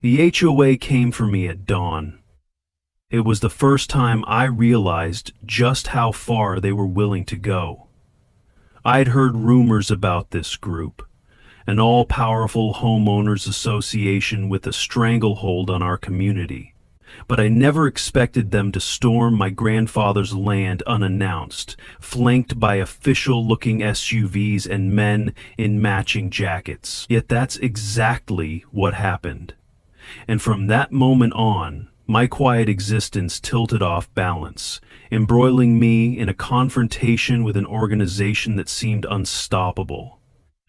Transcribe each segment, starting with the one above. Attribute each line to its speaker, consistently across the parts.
Speaker 1: The HOA came for me at dawn. It was the first time I realized just how far they were willing to go. I'd heard rumors about this group, an all-powerful homeowners association with a stranglehold on our community, but I never expected them to storm my grandfather's land unannounced, flanked by official-looking SUVs and men in matching jackets. Yet that's exactly what happened. And from that moment on, my quiet existence tilted off balance, embroiling me in a confrontation with an organization that seemed unstoppable.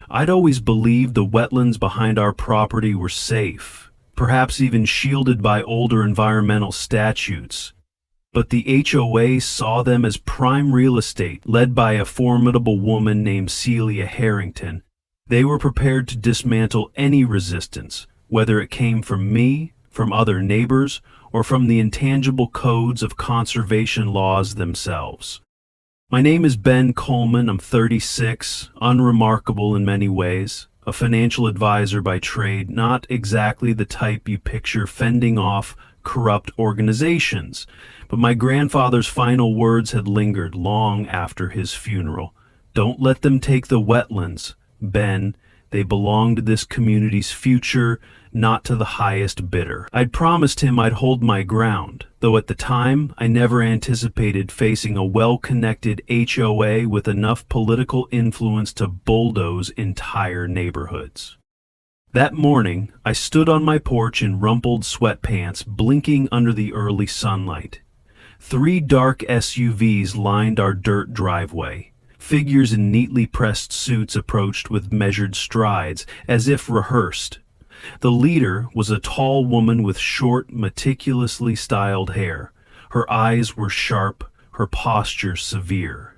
Speaker 1: I'd always believed the wetlands behind our property were safe, perhaps even shielded by older environmental statutes. But the HOA saw them as prime real estate, led by a formidable woman named Celia Harrington. They were prepared to dismantle any resistance, whether it came from me, from other neighbors, or from the intangible codes of conservation laws themselves. My name is Ben Coleman. I'm 36, unremarkable in many ways, a financial advisor by trade, not exactly the type you picture fending off corrupt organizations. But my grandfather's final words had lingered long after his funeral. Don't let them take the wetlands, Ben. They belong to this community's future, not to the highest bidder. I'd promised him I'd hold my ground, though at the time I never anticipated facing a well-connected HOA with enough political influence to bulldoze entire neighborhoods. That morning, I stood on my porch in rumpled sweatpants, blinking under the early sunlight. 3 dark SUVs lined our dirt driveway. Figures in neatly pressed suits approached with measured strides, as if rehearsed. The leader was a tall woman with short, meticulously styled hair. Her eyes were sharp, her posture severe.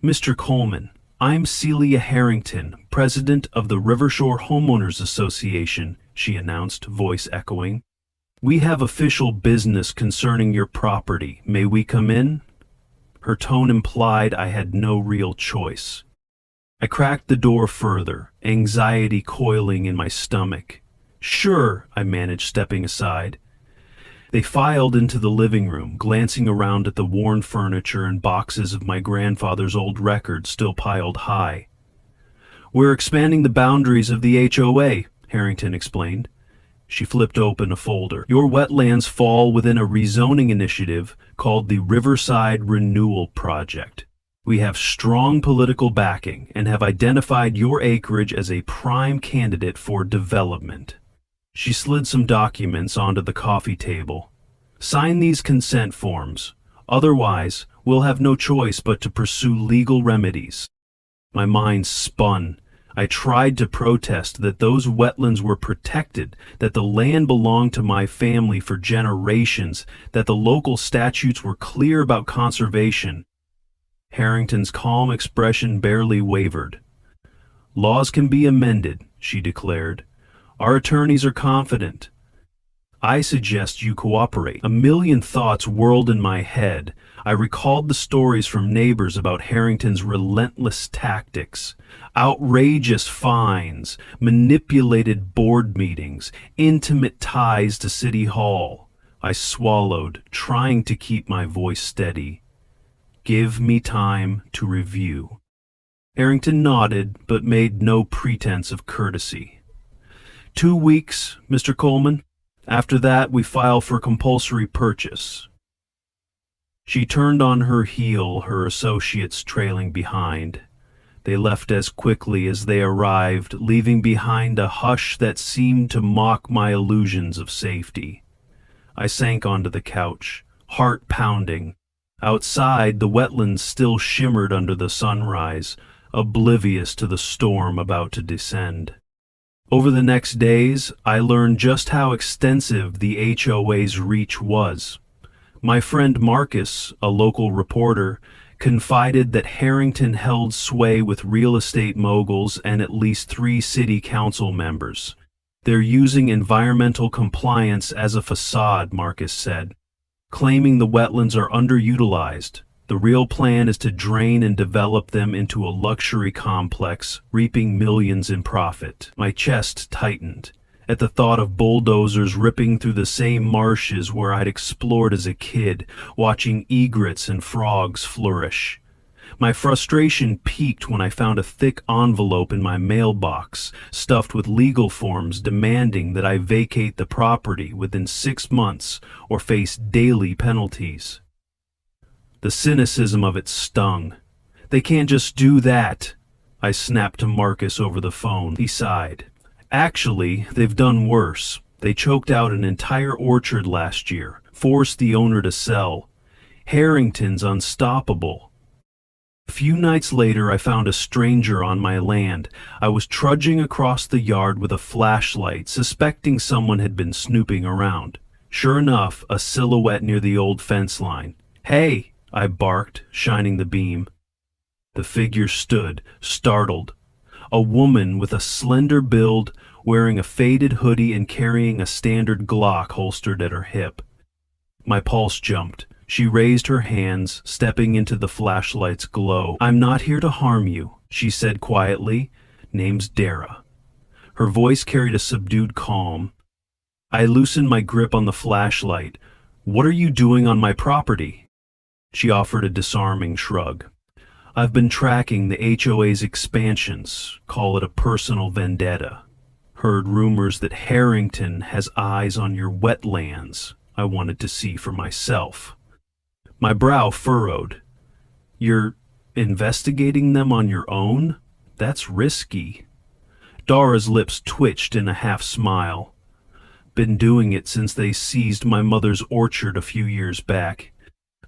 Speaker 1: "Mr. Coleman, I'm Celia Harrington, president of the Rivershore Homeowners Association," she announced, voice echoing. "We have official business concerning your property. May we come in?" Her tone implied I had no real choice. I cracked the door further, anxiety coiling in my stomach. "Sure," I managed, stepping aside. They filed into the living room, glancing around at the worn furniture and boxes of my grandfather's old records still piled high. "We're expanding the boundaries of the HOA," Harrington explained. She flipped open a folder. "Your wetlands fall within a rezoning initiative called the Riverside Renewal Project. We have strong political backing and have identified your acreage as a prime candidate for development." She slid some documents onto the coffee table. "Sign these consent forms. Otherwise, we'll have no choice but to pursue legal remedies." My mind spun. I tried to protest that those wetlands were protected, that the land belonged to my family for generations, that the local statutes were clear about conservation. Harrington's calm expression barely wavered. "Laws can be amended," she declared. "Our attorneys are confident. I suggest you cooperate." A million thoughts whirled in my head. I recalled the stories from neighbors about Harrington's relentless tactics, outrageous fines, manipulated board meetings, intimate ties to City Hall. I swallowed, trying to keep my voice steady. "Give me time to review." Harrington nodded, but made no pretense of courtesy. 2 weeks, Mr. Coleman. After that, we file for compulsory purchase." She turned on her heel, her associates trailing behind. They left as quickly as they arrived, leaving behind a hush that seemed to mock my illusions of safety. I sank onto the couch, heart pounding. Outside, the wetlands still shimmered under the sunrise, oblivious to the storm about to descend. Over the next days, I learned just how extensive the HOA's reach was. My friend Marcus, a local reporter, confided that Harrington held sway with real estate moguls and at least 3 city council members. "They're using environmental compliance as a facade," Marcus said, claiming the wetlands are underutilized. The real plan is to drain and develop them into a luxury complex, reaping millions in profit. My chest tightened. at the thought of bulldozers ripping through the same marshes where I'd explored as a kid, watching egrets and frogs flourish. My frustration peaked when I found a thick envelope in my mailbox, stuffed with legal forms demanding that I vacate the property within 6 months or face daily penalties. The cynicism of it stung. "They can't just do that," I snapped to Marcus over the phone. He sighed. "Actually, they've done worse. They choked out an entire orchard last year, forced the owner to sell. Harrington's unstoppable." A few nights later, I found a stranger on my land. I was trudging across the yard with a flashlight, suspecting someone had been snooping around. Sure enough, a silhouette near the old fence line. "Hey!" I barked, shining the beam. The figure stood, startled. A woman with a slender build, wearing a faded hoodie and carrying a standard Glock holstered at her hip. My pulse jumped. She raised her hands, stepping into the flashlight's glow. "I'm not here to harm you," she said quietly. "Name's Dara." Her voice carried a subdued calm. I loosened my grip on the flashlight. "What are you doing on my property?" She offered a disarming shrug. "I've been tracking the HOA's expansions, call it a personal vendetta. Heard rumors that Harrington has eyes on your wetlands. I wanted to see for myself." My brow furrowed. "You're investigating them on your own? That's risky." Dara's lips twitched in a half-smile. "Been doing it since they seized my mother's orchard a few years back.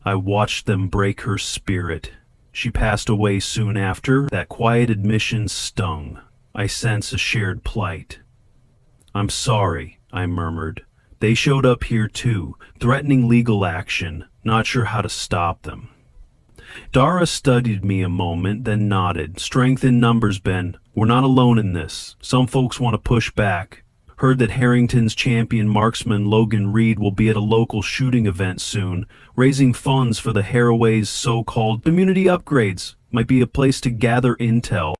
Speaker 1: I watched them break her spirit. She passed away soon after." That quiet admission stung. I sense a shared plight. "I'm sorry," I murmured. "They showed up here too, threatening legal action. Not sure how to stop them." Dara studied me a moment, then nodded. "Strength in numbers, Ben. We're not alone in this. Some folks want to push back. Heard that Harrington's champion marksman Logan Reed will be at a local shooting event soon, raising funds for the Haraway's so-called community upgrades. Might be a place to gather intel."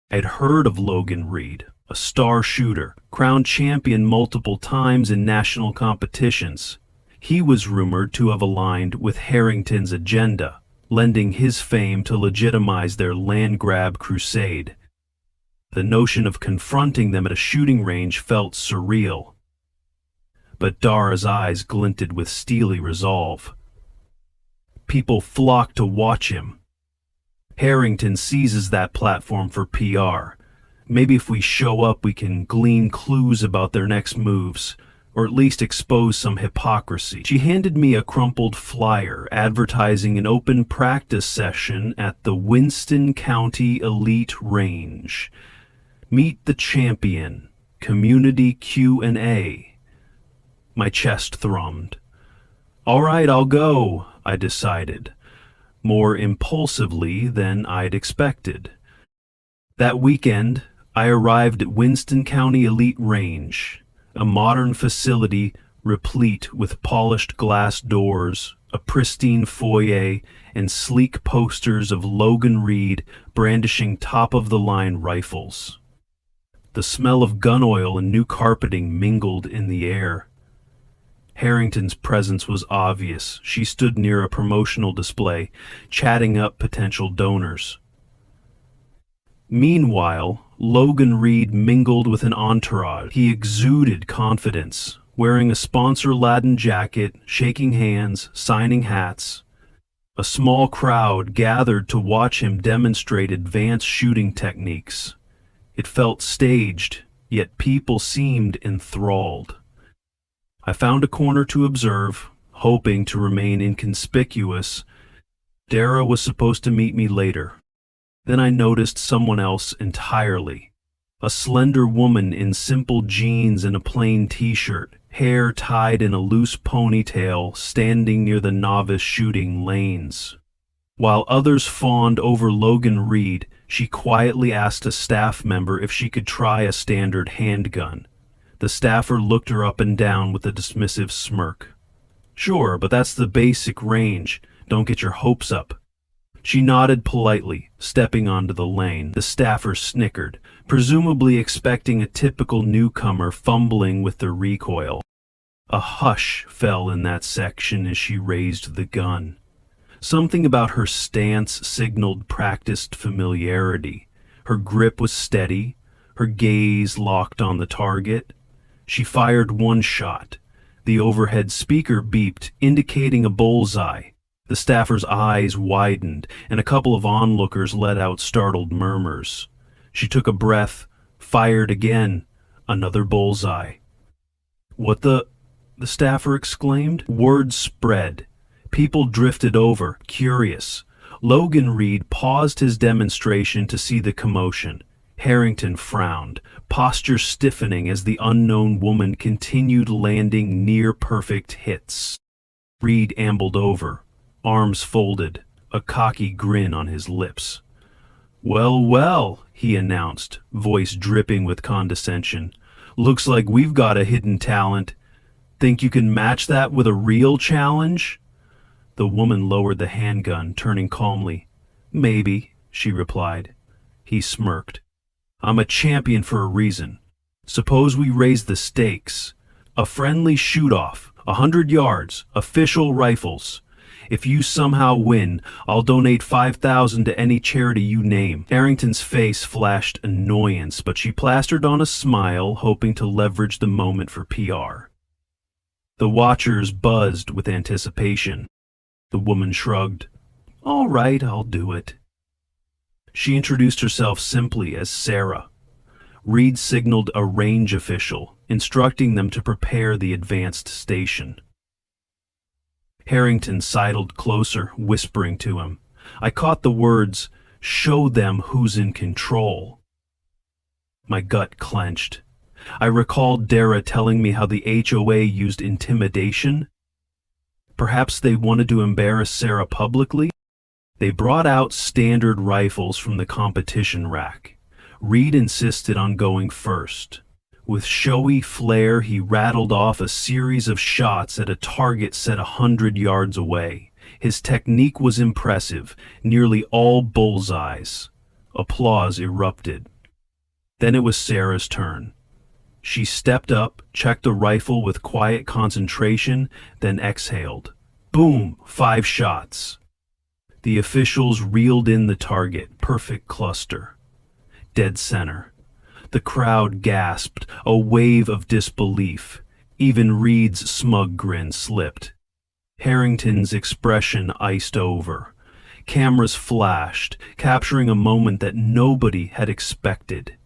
Speaker 1: I'd heard of Logan Reed, a star shooter, crowned champion multiple times in national competitions. He was rumored to have aligned with Harrington's agenda, lending his fame to legitimize their land grab crusade. The notion of confronting them at a shooting range felt surreal. But Dara's eyes glinted with steely resolve. "People flock to watch him. Harrington seizes that platform for PR. Maybe if we show up we can glean clues about their next moves, or at least expose some hypocrisy." She handed me a crumpled flyer advertising an open practice session at the Winston County Elite Range. "Meet the champion, community Q&A." My chest thrummed. "All right, I'll go," I decided, more impulsively than I'd expected. That weekend, I arrived at Winston County Elite Range, a modern facility replete with polished glass doors, a pristine foyer, and sleek posters of Logan Reed brandishing top-of-the-line rifles. The smell of gun oil and new carpeting mingled in the air. Harrington's presence was obvious. She stood near a promotional display, chatting up potential donors. Meanwhile, Logan Reed mingled with an entourage. He exuded confidence, wearing a sponsor-laden jacket, shaking hands, signing hats. A small crowd gathered to watch him demonstrate advanced shooting techniques. It felt staged, yet people seemed enthralled. I found a corner to observe, hoping to remain inconspicuous. Dara was supposed to meet me later. Then I noticed someone else entirely. A slender woman in simple jeans and a plain t-shirt, hair tied in a loose ponytail, standing near the novice shooting lanes. While others fawned over Logan Reed, she quietly asked a staff member if she could try a standard handgun. The staffer looked her up and down with a dismissive smirk. "Sure, but that's the basic range. Don't get your hopes up." She nodded politely, stepping onto the lane. The staffer snickered, presumably expecting a typical newcomer fumbling with their recoil. A hush fell in that section as she raised the gun. Something about her stance signaled practiced familiarity. Her grip was steady, her gaze locked on the target. She fired one shot. The overhead speaker beeped, indicating a bullseye. The staffer's eyes widened, and a couple of onlookers let out startled murmurs. She took a breath, fired again. Another bullseye. "What the staffer exclaimed. Word spread. People drifted over, curious. Logan Reed paused his demonstration to see the commotion. Harrington frowned, posture stiffening as the unknown woman continued landing near-perfect hits. Reed ambled over, arms folded, a cocky grin on his lips. "Well, well," he announced, voice dripping with condescension. "Looks like we've got a hidden talent. Think you can match that with a real challenge?" The woman lowered the handgun, turning calmly. "Maybe," she replied. He smirked. "I'm a champion for a reason. Suppose we raise the stakes. A friendly shoot-off, 100 yards, official rifles. If you somehow win, I'll donate $5,000 to any charity you name." Harrington's face flashed annoyance, but she plastered on a smile, hoping to leverage the moment for PR. The watchers buzzed with anticipation. The woman shrugged. "All right, I'll do it." She introduced herself simply as Sarah. Reed signaled a range official, instructing them to prepare the advanced station. Harrington sidled closer, whispering to him. I caught the words, "Show them who's in control." My gut clenched. I recalled Dara telling me how the HOA used intimidation. Perhaps they wanted to embarrass Sarah publicly? They brought out standard rifles from the competition rack. Reed insisted on going first. With showy flair, he rattled off a series of shots at a target set 100 yards away. His technique was impressive, nearly all bullseyes. Applause erupted. Then it was Sarah's turn. She stepped up, checked the rifle with quiet concentration, then exhaled. Boom! 5 shots. The officials reeled in the target, perfect cluster. Dead center. The crowd gasped, a wave of disbelief. Even Reed's smug grin slipped. Harrington's expression iced over. Cameras flashed, capturing a moment that nobody had expected.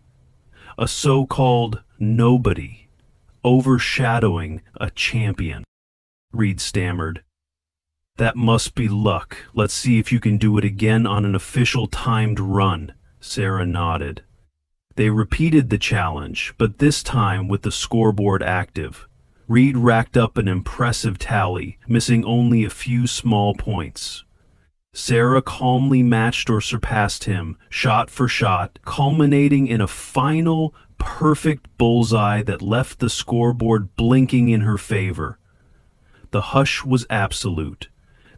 Speaker 1: A so-called nobody, overshadowing a champion. Reed stammered. "That must be luck. Let's see if you can do it again on an official timed run." Sarah nodded. They repeated the challenge, but this time with the scoreboard active. Reed racked up an impressive tally, missing only a few small points. Sarah calmly matched or surpassed him, shot for shot, culminating in a final, perfect bullseye that left the scoreboard blinking in her favor. The hush was absolute.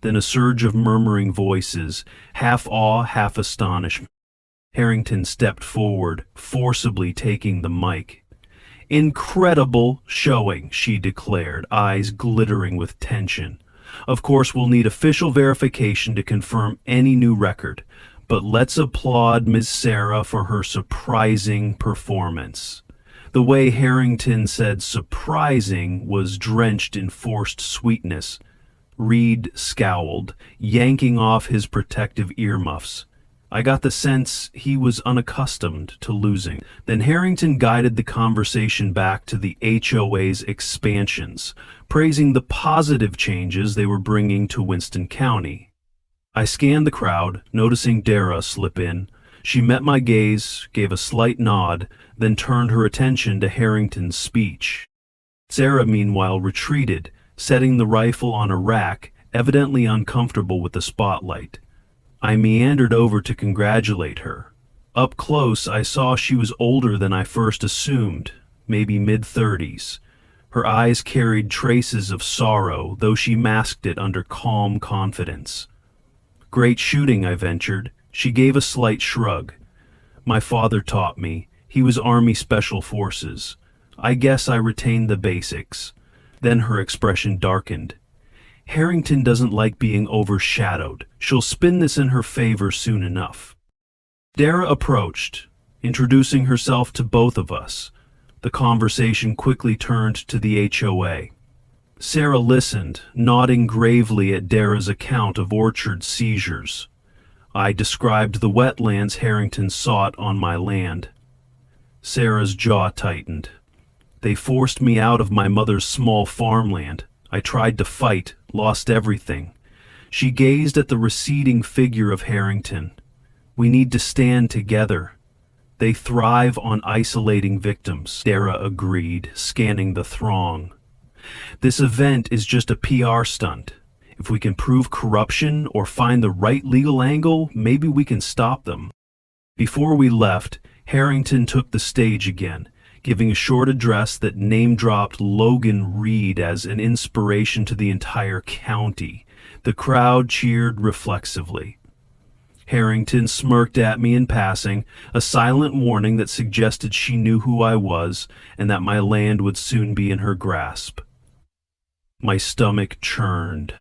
Speaker 1: Then a surge of murmuring voices, half awe, half astonishment. Harrington stepped forward, forcibly taking the mic. "Incredible showing," she declared, eyes glittering with tension. "Of course, we'll need official verification to confirm any new record, but let's applaud Ms. Sarah for her surprising performance." The way Harrington said surprising was drenched in forced sweetness. Reed scowled, yanking off his protective earmuffs. I got the sense he was unaccustomed to losing. Then Harrington guided the conversation back to the HOA's expansions, praising the positive changes they were bringing to Winston County. I scanned the crowd, noticing Dara slip in. She met my gaze, gave a slight nod, then turned her attention to Harrington's speech. Sarah, meanwhile, retreated, setting the rifle on a rack, evidently uncomfortable with the spotlight. I meandered over to congratulate her. Up close, I saw she was older than I first assumed, maybe mid-30s. Her eyes carried traces of sorrow, though she masked it under calm confidence. Great shooting, I ventured. She gave a slight shrug. My father taught me. He was Army Special Forces. I guess I retained the basics. Then her expression darkened. Harrington doesn't like being overshadowed. She'll spin this in her favor soon enough. Dara approached, introducing herself to both of us. The conversation quickly turned to the HOA. Sarah listened, nodding gravely at Dara's account of Orchard's seizures. I described the wetlands Harrington sought on my land. Sarah's jaw tightened. They forced me out of my mother's small farmland. I tried to fight, lost everything. She gazed at the receding figure of Harrington. We need to stand together. They thrive on isolating victims, Dara agreed, scanning the throng. This event is just a PR stunt. If we can prove corruption or find the right legal angle, maybe we can stop them. Before we left, Harrington took the stage again, giving a short address that name-dropped Logan Reed as an inspiration to the entire county. The crowd cheered reflexively. Harrington smirked at me in passing, a silent warning that suggested she knew who I was and that my land would soon be in her grasp. My stomach churned.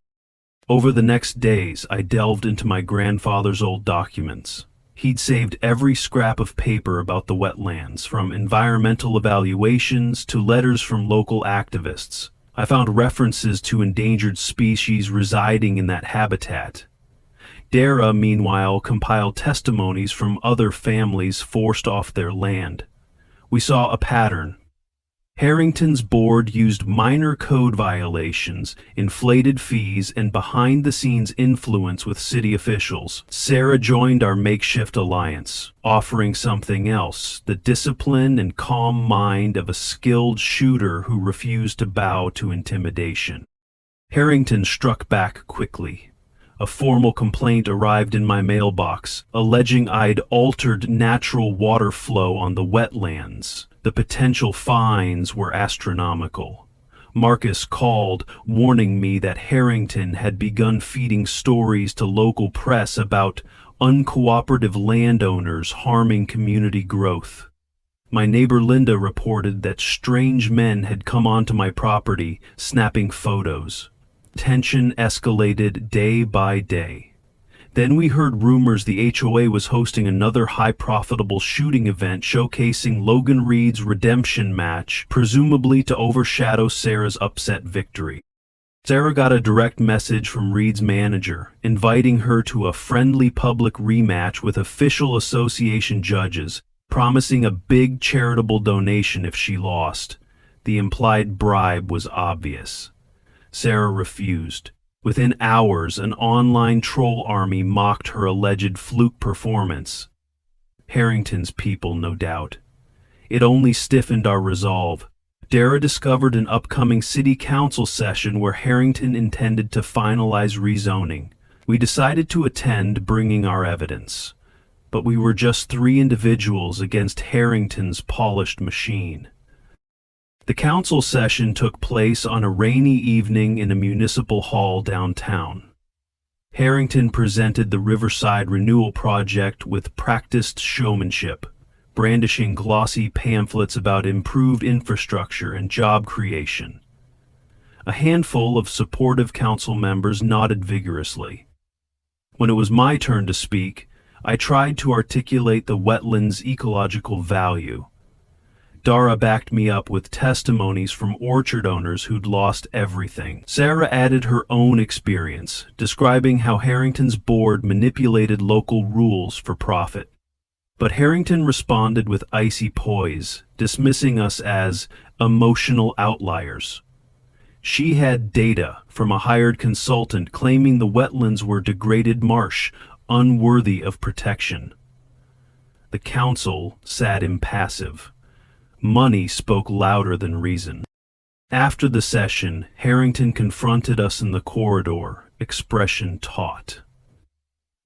Speaker 1: Over the next days, I delved into my grandfather's old documents. He'd saved every scrap of paper about the wetlands, from environmental evaluations to letters from local activists. I found references to endangered species residing in that habitat. Dara, meanwhile, compiled testimonies from other families forced off their land. We saw a pattern. Harrington's board used minor code violations, inflated fees, and behind-the-scenes influence with city officials. Sarah joined our makeshift alliance, offering something else, the discipline and calm mind of a skilled shooter who refused to bow to intimidation. Harrington struck back quickly. A formal complaint arrived in my mailbox, alleging I'd altered natural water flow on the wetlands. The potential fines were astronomical. Marcus called, warning me that Harrington had begun feeding stories to local press about uncooperative landowners harming community growth. My neighbor Linda reported that strange men had come onto my property, snapping photos. Tension escalated day by day. Then we heard rumors the HOA was hosting another high-profitable shooting event showcasing Logan Reed's redemption match, presumably to overshadow Sarah's upset victory. Sarah got a direct message from Reed's manager, inviting her to a friendly public rematch with official association judges, promising a big charitable donation if she lost. The implied bribe was obvious. Sarah refused. Within hours, an online troll army mocked her alleged fluke performance. Harrington's people, no doubt. It only stiffened our resolve. Dara discovered an upcoming city council session where Harrington intended to finalize rezoning. We decided to attend, bringing our evidence. But we were just 3 individuals against Harrington's polished machine. The council session took place on a rainy evening in a municipal hall downtown. Harrington presented the Riverside Renewal Project with practiced showmanship, brandishing glossy pamphlets about improved infrastructure and job creation. A handful of supportive council members nodded vigorously. When it was my turn to speak, I tried to articulate the wetlands' ecological value. Dara backed me up with testimonies from orchard owners who'd lost everything. Sarah added her own experience, describing how Harrington's board manipulated local rules for profit. But Harrington responded with icy poise, dismissing us as emotional outliers. She had data from a hired consultant claiming the wetlands were degraded marsh, unworthy of protection. The council sat impassive. Money spoke louder than reason. After the session, Harrington confronted us in the corridor, expression taut.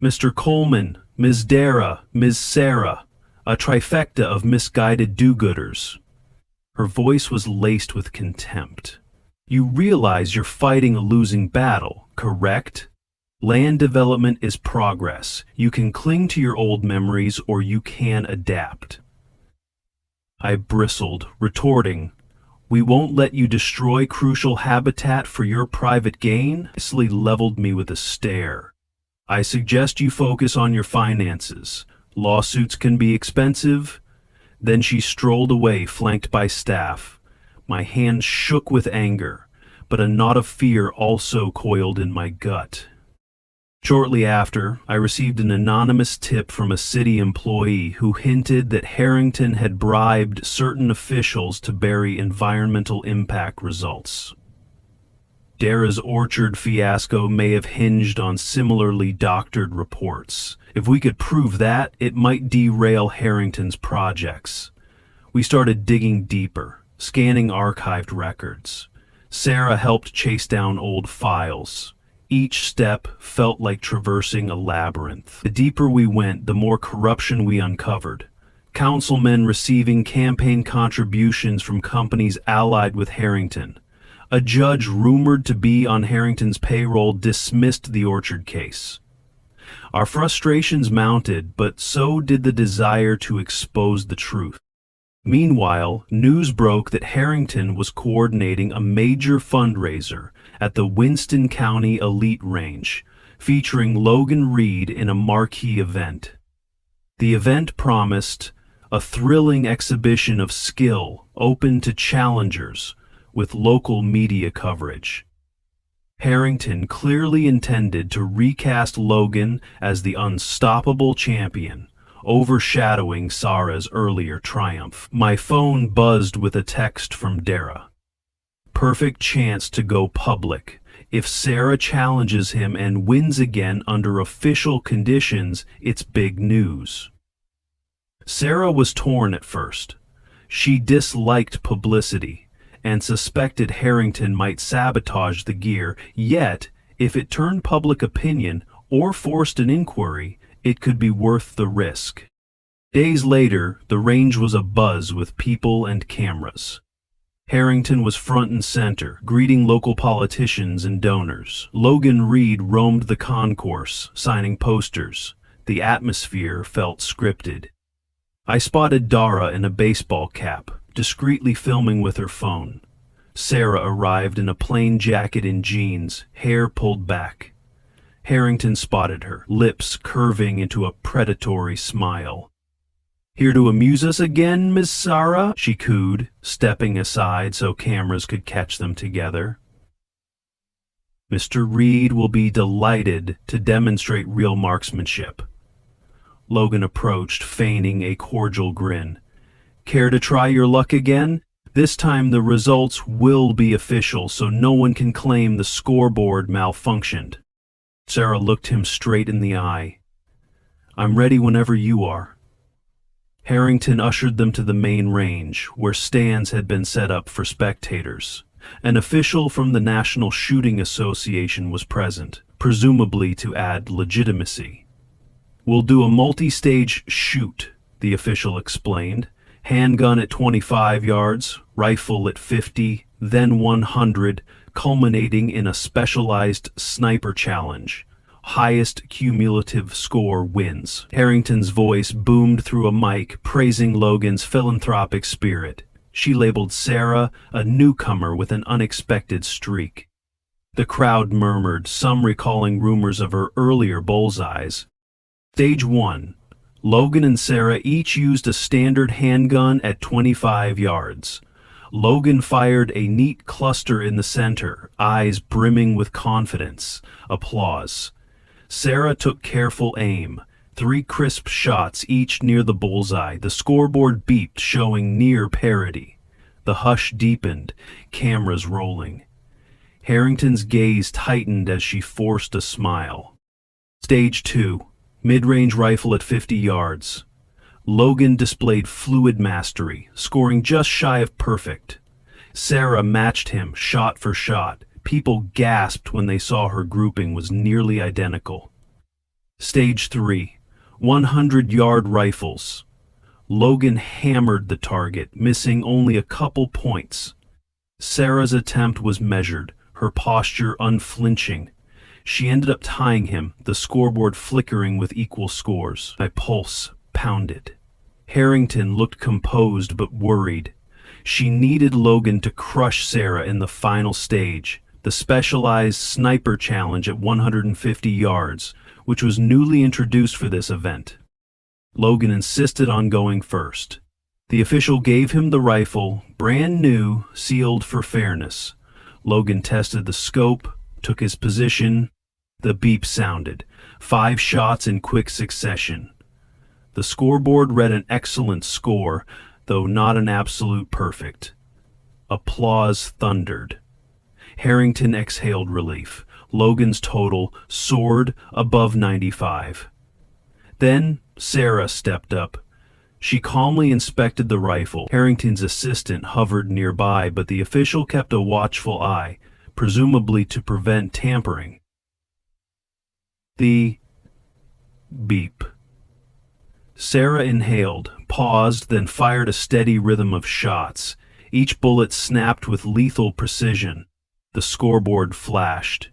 Speaker 1: "Mr. Coleman, Ms. Dara, Ms. Sarah, a trifecta of misguided do-gooders." Her voice was laced with contempt. "You realize you're fighting a losing battle, correct? Land development is progress. You can cling to your old memories or you can adapt. I bristled, retorting, "We won't let you destroy crucial habitat for your private gain?" Cicely leveled me with a stare. "I suggest you focus on your finances. Lawsuits can be expensive." Then she strolled away, flanked by staff. My hands shook with anger, but a knot of fear also coiled in my gut. Shortly after, I received an anonymous tip from a city employee who hinted that Harrington had bribed certain officials to bury environmental impact results. Dara's orchard fiasco may have hinged on similarly doctored reports. If we could prove that, it might derail Harrington's projects. We started digging deeper, scanning archived records. Sarah helped chase down old files. Each step felt like traversing a labyrinth. The deeper we went, the more corruption we uncovered. Councilmen receiving campaign contributions from companies allied with Harrington. A judge rumored to be on Harrington's payroll dismissed the orchard case. Our frustrations mounted, but so did the desire to expose the truth. Meanwhile, news broke that Harrington was coordinating a major fundraiser at the Winston County Elite Range, featuring Logan Reed in a marquee event. The event promised a thrilling exhibition of skill open to challengers with local media coverage. Harrington clearly intended to recast Logan as the unstoppable champion, overshadowing Sarah's earlier triumph. My phone buzzed with a text from Dara. Perfect chance to go public. If Sarah challenges him and wins again under official conditions, it's big news. Sarah was torn at first. She disliked publicity and suspected Harrington might sabotage the gear, yet, if it turned public opinion or forced an inquiry, it could be worth the risk. Days later, the range was abuzz with people and cameras. Harrington was front and center, greeting local politicians and donors. Logan Reed roamed the concourse, signing posters. The atmosphere felt scripted. I spotted Dara in a baseball cap, discreetly filming with her phone. Sarah arrived in a plain jacket and jeans, hair pulled back. Harrington spotted her, lips curving into a predatory smile. "Here to amuse us again, Miss Sarah?" she cooed, stepping aside so cameras could catch them together. "Mr. Reed will be delighted to demonstrate real marksmanship." Logan approached, feigning a cordial grin. "Care to try your luck again? This time the results will be official, so no one can claim the scoreboard malfunctioned." Sarah looked him straight in the eye. "I'm ready whenever you are." Harrington ushered them to the main range, where stands had been set up for spectators. An official from the National Shooting Association was present, presumably to add legitimacy. "We'll do a multi-stage shoot," the official explained. "Handgun at 25 yards, rifle at 50, then 100, culminating in a specialized sniper challenge. Highest cumulative score wins." Harrington's voice boomed through a mic, praising Logan's philanthropic spirit. She labeled Sarah a newcomer with an unexpected streak. The crowd murmured, some recalling rumors of her earlier bullseyes. Stage 1. Logan and Sarah each used a standard handgun at 25 yards. Logan fired a neat cluster in the center, eyes brimming with confidence. Applause. Sarah took careful aim. 3 crisp shots, each near the bullseye. The scoreboard beeped, showing near parity. The hush deepened, cameras rolling. Harrington's gaze tightened as she forced a smile. Stage 2. Mid-range rifle at 50 yards. Logan displayed fluid mastery, scoring just shy of perfect. Sarah matched him shot for shot. People gasped when they saw her grouping was nearly identical. Stage 3. 100-yard rifles. Logan hammered the target, missing only a couple points. Sarah's attempt was measured, her posture unflinching. She ended up tying him, the scoreboard flickering with equal scores. My pulse pounded. Harrington looked composed but worried. She needed Logan to crush Sarah in the final stage, the specialized sniper challenge at 150 yards, which was newly introduced for this event. Logan insisted on going first. The official gave him the rifle, brand new, sealed for fairness. Logan tested the scope, took his position. The beep sounded. 5 shots in quick succession. The scoreboard read an excellent score, though not an absolute perfect. Applause thundered. Harrington exhaled relief. Logan's total soared above 95. Then Sarah stepped up. She calmly inspected the rifle. Harrington's assistant hovered nearby, but the official kept a watchful eye, presumably to prevent tampering. The beep. Sarah inhaled, paused, then fired a steady rhythm of shots. Each bullet snapped with lethal precision. The scoreboard flashed.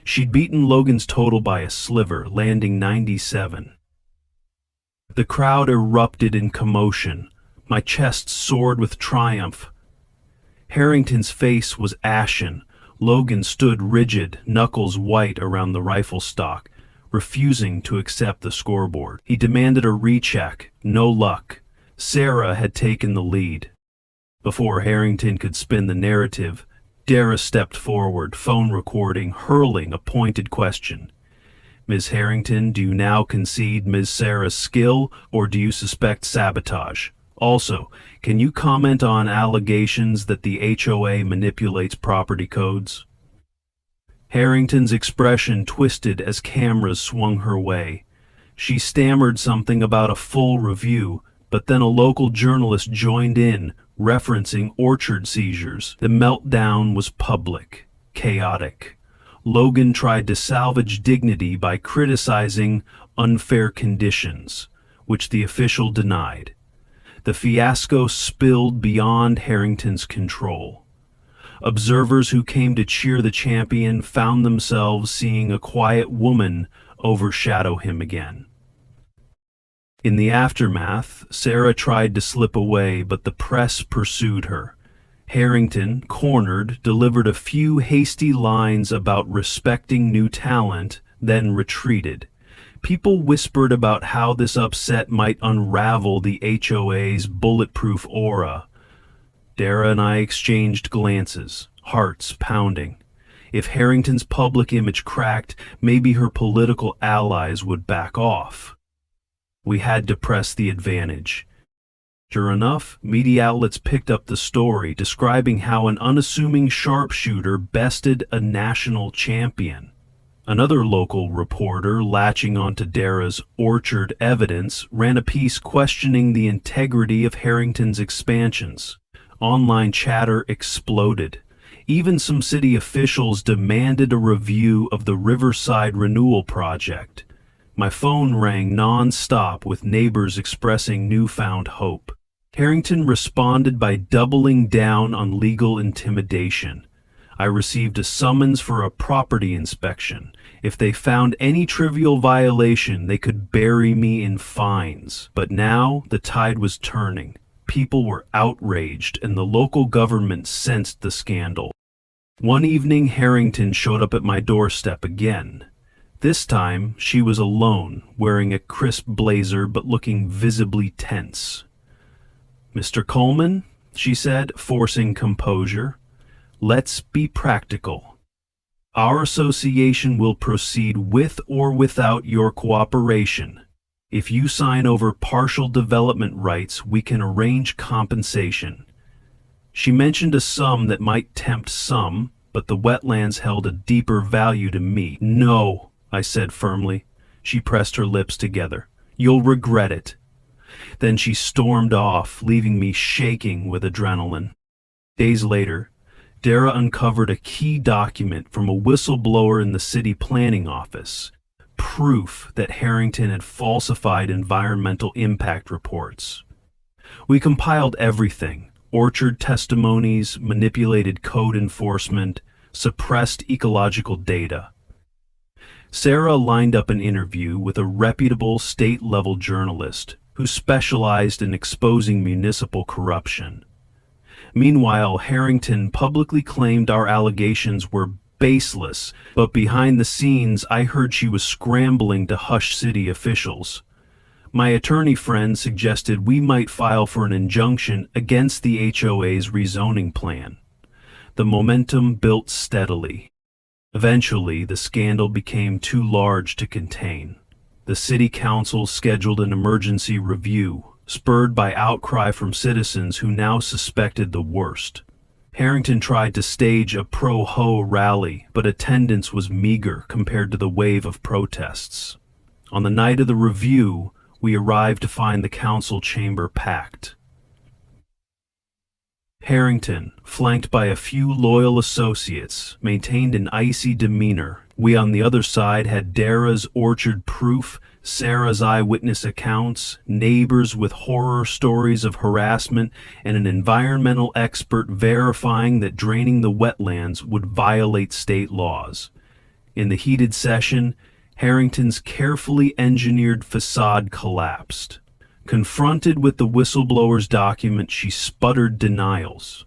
Speaker 1: She'd beaten Logan's total by a sliver, landing 97. The crowd erupted in commotion. My chest soared with triumph. Harrington's face was ashen. Logan stood rigid, knuckles white around the rifle stock, refusing to accept the scoreboard. He demanded a recheck. No luck. Sarah had taken the lead. Before Harrington could spin the narrative, Dara stepped forward, phone recording, hurling a pointed question. Ms. Harrington, do you now concede Ms. Sarah's skill, or do you suspect sabotage? Also, can you comment on allegations that the HOA manipulates property codes? Harrington's expression twisted as cameras swung her way. She stammered something about a full review, but then a local journalist joined in, referencing orchard seizures. The meltdown was public, chaotic. Logan tried to salvage dignity by criticizing unfair conditions, which the official denied. The fiasco spilled beyond Harrington's control. Observers who came to cheer the champion found themselves seeing a quiet woman overshadow him again. In the aftermath, Sarah tried to slip away, but the press pursued her. Harrington, cornered, delivered a few hasty lines about respecting new talent, then retreated. People whispered about how this upset might unravel the HOA's bulletproof aura. Dara and I exchanged glances, hearts pounding. If Harrington's public image cracked, maybe her political allies would back off. We had to press the advantage. Sure enough, media outlets picked up the story, describing how an unassuming sharpshooter bested a national champion. Another local reporter, latching onto Dara's orchard evidence, ran a piece questioning the integrity of Harrington's expansions. Online chatter exploded. Even some city officials demanded a review of the Riverside Renewal Project. My phone rang non-stop with neighbors expressing newfound hope. Harrington responded by doubling down on legal intimidation. I received a summons for a property inspection. If they found any trivial violation, they could bury me in fines. But now the tide was turning. People were outraged, and the local government sensed the scandal. One evening, Harrington showed up at my doorstep again. This time, she was alone, wearing a crisp blazer but looking visibly tense. "Mr. Coleman," she said, forcing composure, "let's be practical. Our association will proceed with or without your cooperation. If you sign over partial development rights, we can arrange compensation." She mentioned a sum that might tempt some, but the wetlands held a deeper value to me. "No," I said firmly. She pressed her lips together. "You'll regret it." Then she stormed off, leaving me shaking with adrenaline. Days later, Dara uncovered a key document from a whistleblower in the city planning office, proof that Harrington had falsified environmental impact reports. We compiled everything: orchard testimonies, manipulated code enforcement, suppressed ecological data. Sarah lined up an interview with a reputable state-level journalist who specialized in exposing municipal corruption. Meanwhile, Harrington publicly claimed our allegations were baseless, but behind the scenes I heard she was scrambling to hush city officials. My attorney friend suggested we might file for an injunction against the HOA's rezoning plan. The momentum built steadily. Eventually, the scandal became too large to contain. The city council scheduled an emergency review, spurred by outcry from citizens who now suspected the worst. Harrington tried to stage a pro-Ho rally, but attendance was meager compared to the wave of protests. On the night of the review, we arrived to find the council chamber packed. Harrington, flanked by a few loyal associates, maintained an icy demeanor. We on the other side had Dara's orchard proof, Sarah's eyewitness accounts, neighbors with horror stories of harassment, and an environmental expert verifying that draining the wetlands would violate state laws. In the heated session, Harrington's carefully engineered facade collapsed. Confronted with the whistleblower's document, she sputtered denials.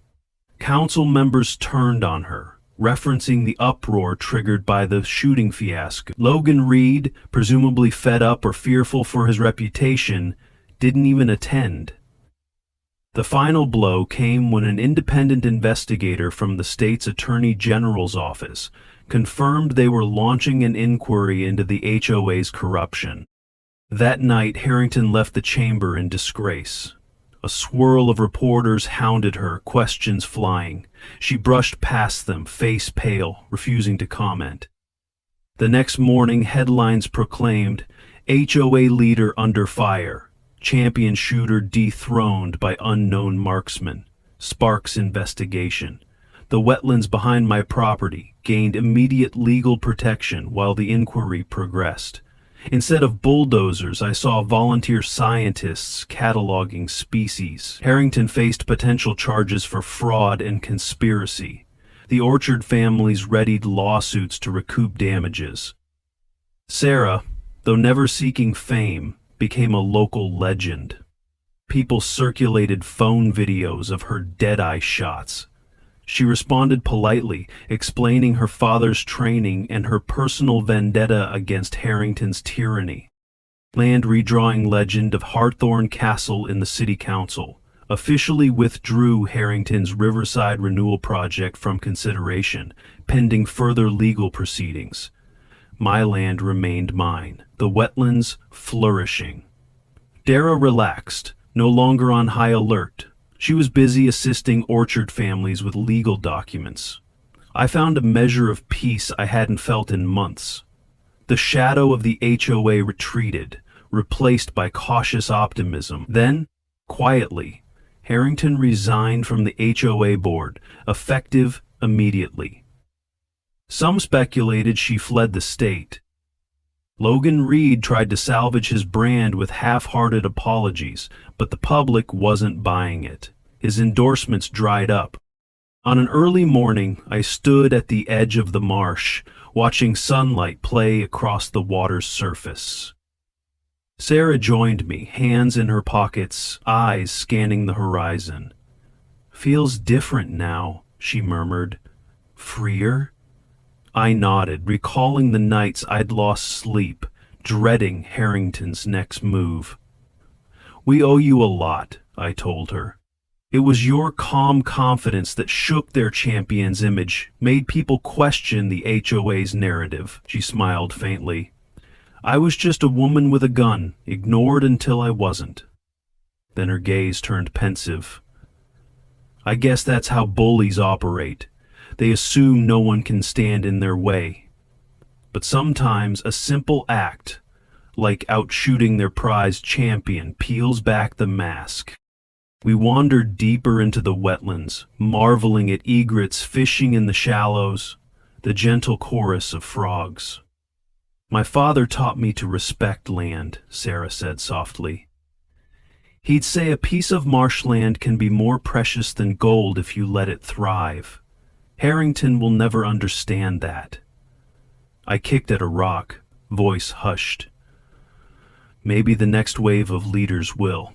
Speaker 1: Council members turned on her, referencing the uproar triggered by the shooting fiasco. Logan Reed, presumably fed up or fearful for his reputation, didn't even attend. The final blow came when an independent investigator from the state's Attorney General's office confirmed they were launching an inquiry into the HOA's corruption. That night, Harrington left the chamber in disgrace. A swirl of reporters hounded her, questions flying. She brushed past them, face pale, refusing to comment. The next morning, headlines proclaimed, HOA leader under fire, champion shooter dethroned by unknown marksman, sparks investigation. The wetlands behind my property gained immediate legal protection while the inquiry progressed. Instead of bulldozers, I saw volunteer scientists cataloging species. Harrington faced potential charges for fraud and conspiracy. The orchard families readied lawsuits to recoup damages. Sarah, though never seeking fame, became a local legend. People circulated phone videos of her dead-eye shots. She responded politely, explaining her father's training and her personal vendetta against Harrington's tyranny. Land redrawing legend of Hawthorne Castle in the city council officially withdrew Harrington's Riverside Renewal Project from consideration, pending further legal proceedings. My land remained mine, the wetlands flourishing. Dara relaxed, no longer on high alert. She was busy assisting orchard families with legal documents. I found a measure of peace I hadn't felt in months. The shadow of the HOA retreated, replaced by cautious optimism. Then, quietly, Harrington resigned from the HOA board, effective immediately. Some speculated she fled the state. Logan Reed tried to salvage his brand with half-hearted apologies, but the public wasn't buying it. His endorsements dried up. On an early morning, I stood at the edge of the marsh, watching sunlight play across the water's surface. Sarah joined me, hands in her pockets, eyes scanning the horizon. "Feels different now," she murmured. "Freer?" I nodded, recalling the nights I'd lost sleep, dreading Harrington's next move. "We owe you a lot," I told her. "It was your calm confidence that shook their champion's image, made people question the HOA's narrative." She smiled faintly. "I was just a woman with a gun, ignored until I wasn't." Then her gaze turned pensive. "I guess that's how bullies operate. They assume no one can stand in their way. But sometimes a simple act, like outshooting their prized champion, peels back the mask." We wandered deeper into the wetlands, marveling at egrets fishing in the shallows, the gentle chorus of frogs. "My father taught me to respect land," Sarah said softly. "He'd say a piece of marshland can be more precious than gold if you let it thrive. Harrington will never understand that." I kicked at a rock, voice hushed. Maybe the next wave of leaders will.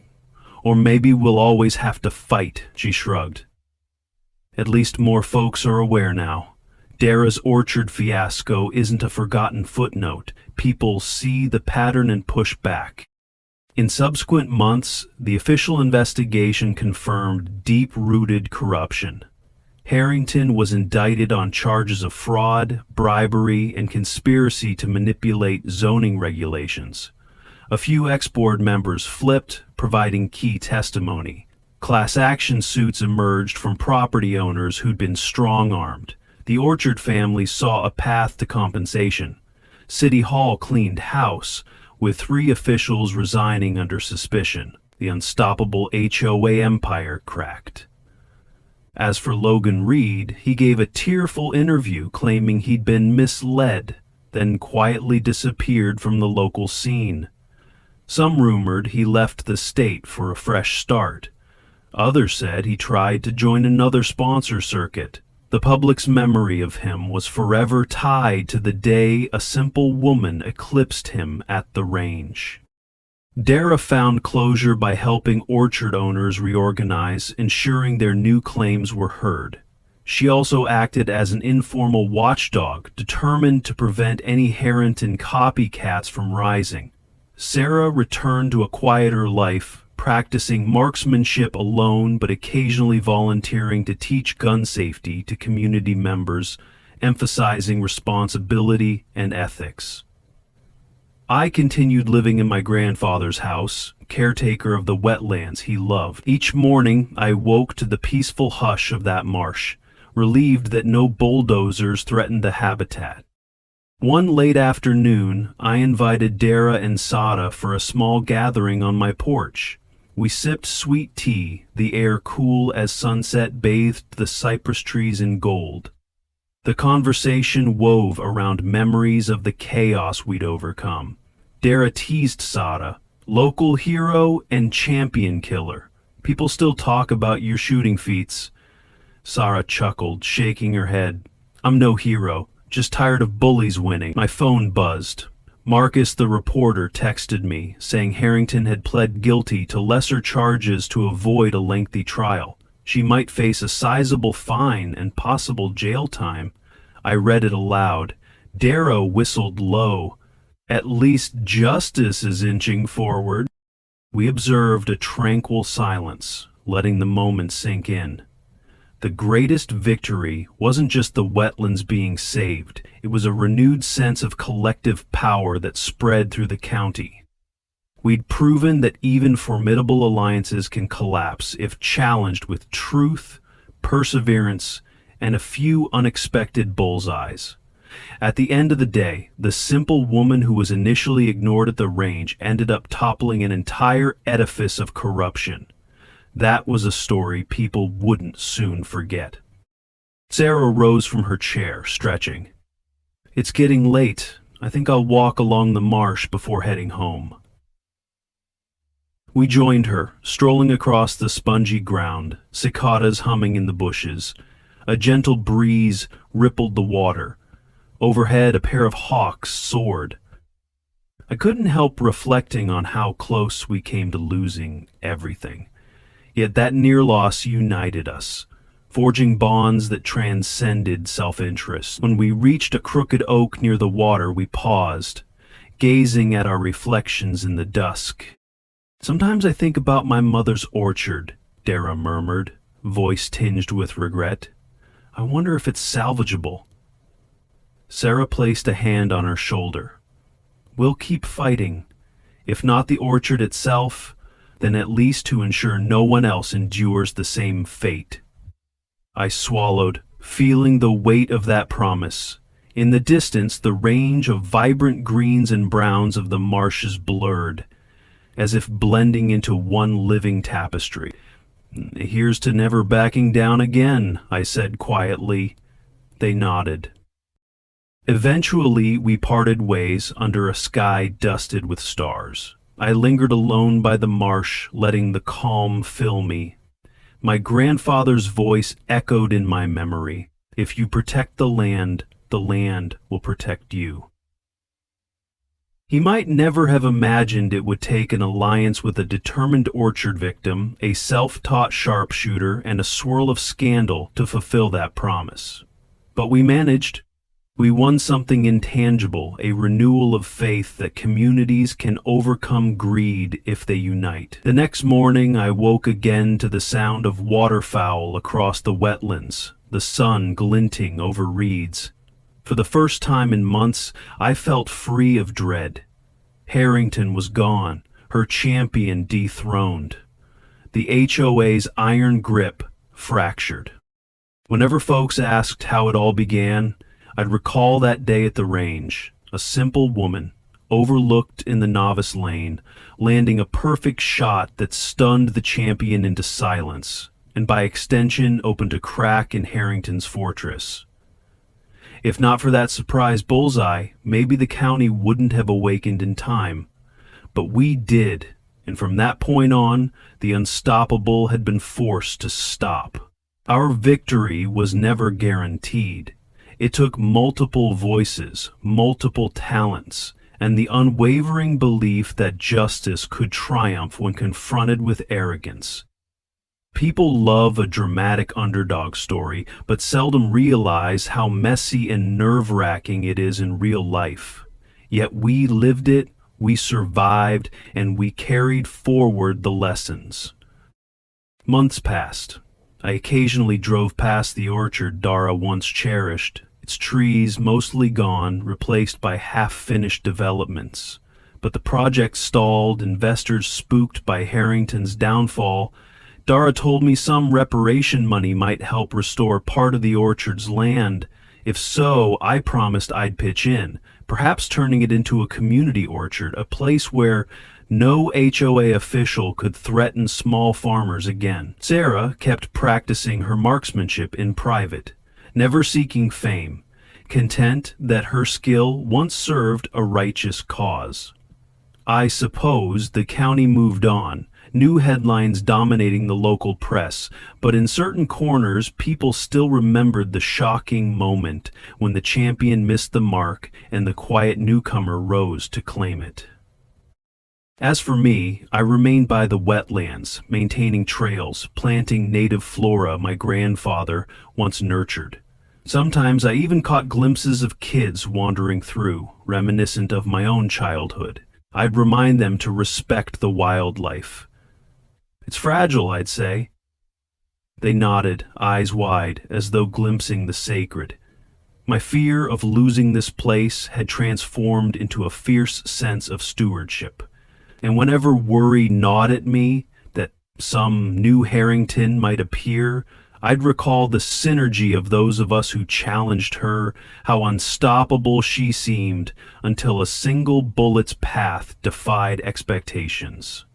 Speaker 1: Or maybe we'll always have to fight, she shrugged. At least more folks are aware now. Dara's orchard fiasco isn't a forgotten footnote. People see the pattern and push back. In subsequent months, the official investigation confirmed deep-rooted corruption. Harrington was indicted on charges of fraud, bribery, and conspiracy to manipulate zoning regulations. A few ex-board members flipped, providing key testimony. Class action suits emerged from property owners who'd been strong-armed. The Orchard family saw a path to compensation. City Hall cleaned house, with 3 officials resigning under suspicion. The unstoppable HOA empire cracked. As for Logan Reed, he gave a tearful interview claiming he'd been misled, then quietly disappeared from the local scene. Some rumored he left the state for a fresh start. Others said he tried to join another sponsor circuit. The public's memory of him was forever tied to the day a simple woman eclipsed him at the range. Dara found closure by helping orchard owners reorganize, ensuring their new claims were heard. She also acted as an informal watchdog, determined to prevent any Harrington copycats from rising. Sarah returned to a quieter life, practicing marksmanship alone but occasionally volunteering to teach gun safety to community members, emphasizing responsibility and ethics. I continued living in my grandfather's house, caretaker of the wetlands he loved. Each morning I woke to the peaceful hush of that marsh, relieved that no bulldozers threatened the habitat. One late afternoon, I invited Dara and Sada for a small gathering on my porch. We sipped sweet tea, the air cool as sunset bathed the cypress trees in gold. The conversation wove around memories of the chaos we'd overcome. Dara teased Sada, local hero and champion killer. People still talk about your shooting feats. Sarah chuckled, shaking her head. I'm no hero, just tired of bullies winning. My phone buzzed. Marcus, the reporter, texted me, saying Harrington had pled guilty to lesser charges to avoid a lengthy trial. She might face a sizable fine and possible jail time. I read it aloud. Dara whistled low. At least justice is inching forward. We observed a tranquil silence, letting the moment sink in. The greatest victory wasn't just the wetlands being saved. It was a renewed sense of collective power that spread through the county. We'd proven that even formidable alliances can collapse if challenged with truth, perseverance, and a few unexpected bullseyes. At the end of the day, the simple woman who was initially ignored at the range ended up toppling an entire edifice of corruption. That was a story people wouldn't soon forget. Sarah rose from her chair, stretching. It's getting late. I think I'll walk along the marsh before heading home. We joined her, strolling across the spongy ground, cicadas humming in the bushes. A gentle breeze rippled the water. Overhead, a pair of hawks soared. I couldn't help reflecting on how close we came to losing everything. Yet that near loss united us, forging bonds that transcended self-interest. When we reached a crooked oak near the water, we paused, gazing at our reflections in the dusk. Sometimes I think about my mother's orchard, Dara murmured, voice tinged with regret. I wonder if it's salvageable. Sarah placed a hand on her shoulder. We'll keep fighting. If not the orchard itself, then at least to ensure no one else endures the same fate. I swallowed, feeling the weight of that promise. In the distance, the range of vibrant greens and browns of the marshes blurred, as if blending into one living tapestry. Here's to never backing down again, I said quietly. They nodded. Eventually, we parted ways under a sky dusted with stars. I lingered alone by the marsh, letting the calm fill me. My grandfather's voice echoed in my memory. If you protect the land, the land will protect you. He might never have imagined it would take an alliance with a determined orchard victim, a self-taught sharpshooter, and a swirl of scandal to fulfill that promise. But we managed. We won something intangible, a renewal of faith that communities can overcome greed if they unite. The next morning, I woke again to the sound of waterfowl across the wetlands, the sun glinting over reeds. For the first time in months, I felt free of dread. Harrington was gone, her champion dethroned. The HOA's iron grip fractured. Whenever folks asked how it all began, I'd recall that day at the range, a simple woman, overlooked in the novice lane, landing a perfect shot that stunned the champion into silence, and by extension opened a crack in Harrington's fortress. If not for that surprise bullseye, maybe the county wouldn't have awakened in time. But we did, and from that point on, the unstoppable had been forced to stop. Our victory was never guaranteed. It took multiple voices, multiple talents, and the unwavering belief that justice could triumph when confronted with arrogance. People love a dramatic underdog story, but seldom realize how messy and nerve-wracking it is in real life. Yet we lived it, we survived, and we carried forward the lessons. Months passed. I occasionally drove past the orchard Dara once cherished, its trees mostly gone, replaced by half-finished developments. But the project stalled, investors spooked by Harrington's downfall. Dara told me some reparation money might help restore part of the orchard's land. If so, I promised I'd pitch in, perhaps turning it into a community orchard, a place where no HOA official could threaten small farmers again. Sarah kept practicing her marksmanship in private, never seeking fame, content that her skill once served a righteous cause. I suppose the county moved on, new headlines dominating the local press, but in certain corners, people still remembered the shocking moment when the champion missed the mark and the quiet newcomer rose to claim it. As for me, I remained by the wetlands, maintaining trails, planting native flora my grandfather once nurtured. Sometimes I even caught glimpses of kids wandering through, reminiscent of my own childhood. I'd remind them to respect the wildlife. It's fragile, I'd say. They nodded, eyes wide, as though glimpsing the sacred. My fear of losing this place had transformed into a fierce sense of stewardship. And whenever worry gnawed at me that some new Harrington might appear, I'd recall the synergy of those of us who challenged her, how unstoppable she seemed, until a single bullet's path defied expectations.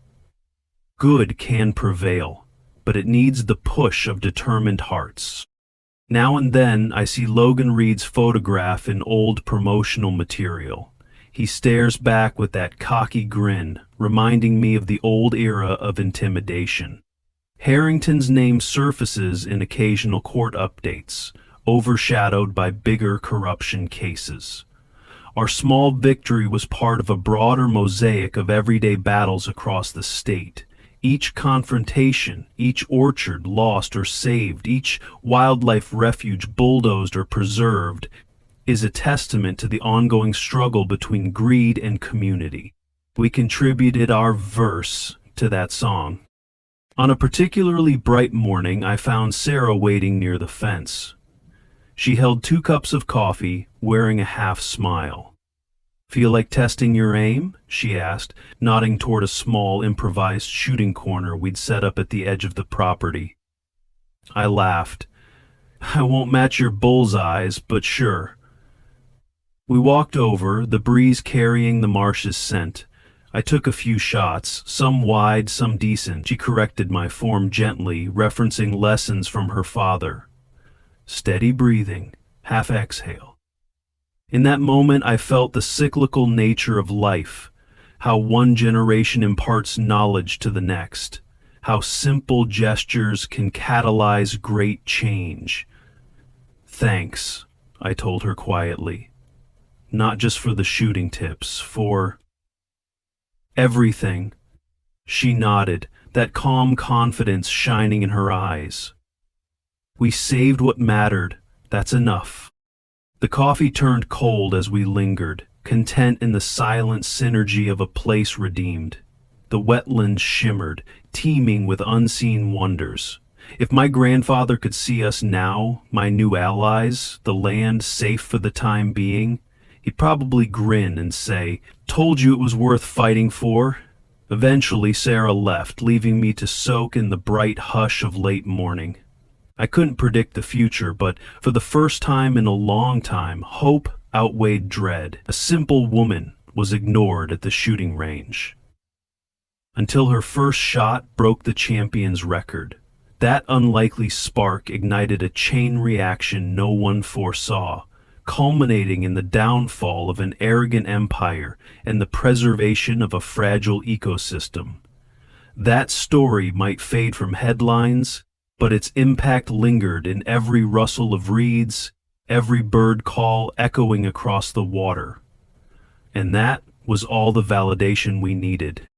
Speaker 1: Good can prevail, but it needs the push of determined hearts. Now and then I see Logan Reed's photograph in old promotional material. He stares back with that cocky grin, reminding me of the old era of intimidation. Harrington's name surfaces in occasional court updates, overshadowed by bigger corruption cases. Our small victory was part of a broader mosaic of everyday battles across the state. Each confrontation, each orchard lost or saved, each wildlife refuge bulldozed or preserved, is a testament to the ongoing struggle between greed and community. We contributed our verse to that song. On a particularly bright morning, I found Sarah waiting near the fence. She held 2 cups of coffee, wearing a half smile. "Feel like testing your aim?" she asked, nodding toward a small improvised shooting corner we'd set up at the edge of the property. I laughed. "I won't match your bullseyes, but sure." We walked over, the breeze carrying the marsh's scent. I took a few shots, some wide, some decent. She corrected my form gently, referencing lessons from her father. Steady breathing, half exhale. In that moment, I felt the cyclical nature of life, how one generation imparts knowledge to the next, how simple gestures can catalyze great change. "Thanks," I told her quietly. Not just for the shooting tips, for everything. She nodded, that calm confidence shining in her eyes. We saved what mattered, that's enough. The coffee turned cold as we lingered, content in the silent synergy of a place redeemed. The wetlands shimmered, teeming with unseen wonders. If my grandfather could see us now, my new allies, the land safe for the time being, he'd probably grin and say, "Told you it was worth fighting for." Eventually, Sarah left, leaving me to soak in the bright hush of late morning. I couldn't predict the future, but for the first time in a long time, hope outweighed dread. A simple woman was ignored at the shooting range. Until her first shot broke the champion's record. That unlikely spark ignited a chain reaction no one foresaw, culminating in the downfall of an arrogant empire and the preservation of a fragile ecosystem. That story might fade from headlines, but its impact lingered in every rustle of reeds, every bird call echoing across the water. And that was all the validation we needed.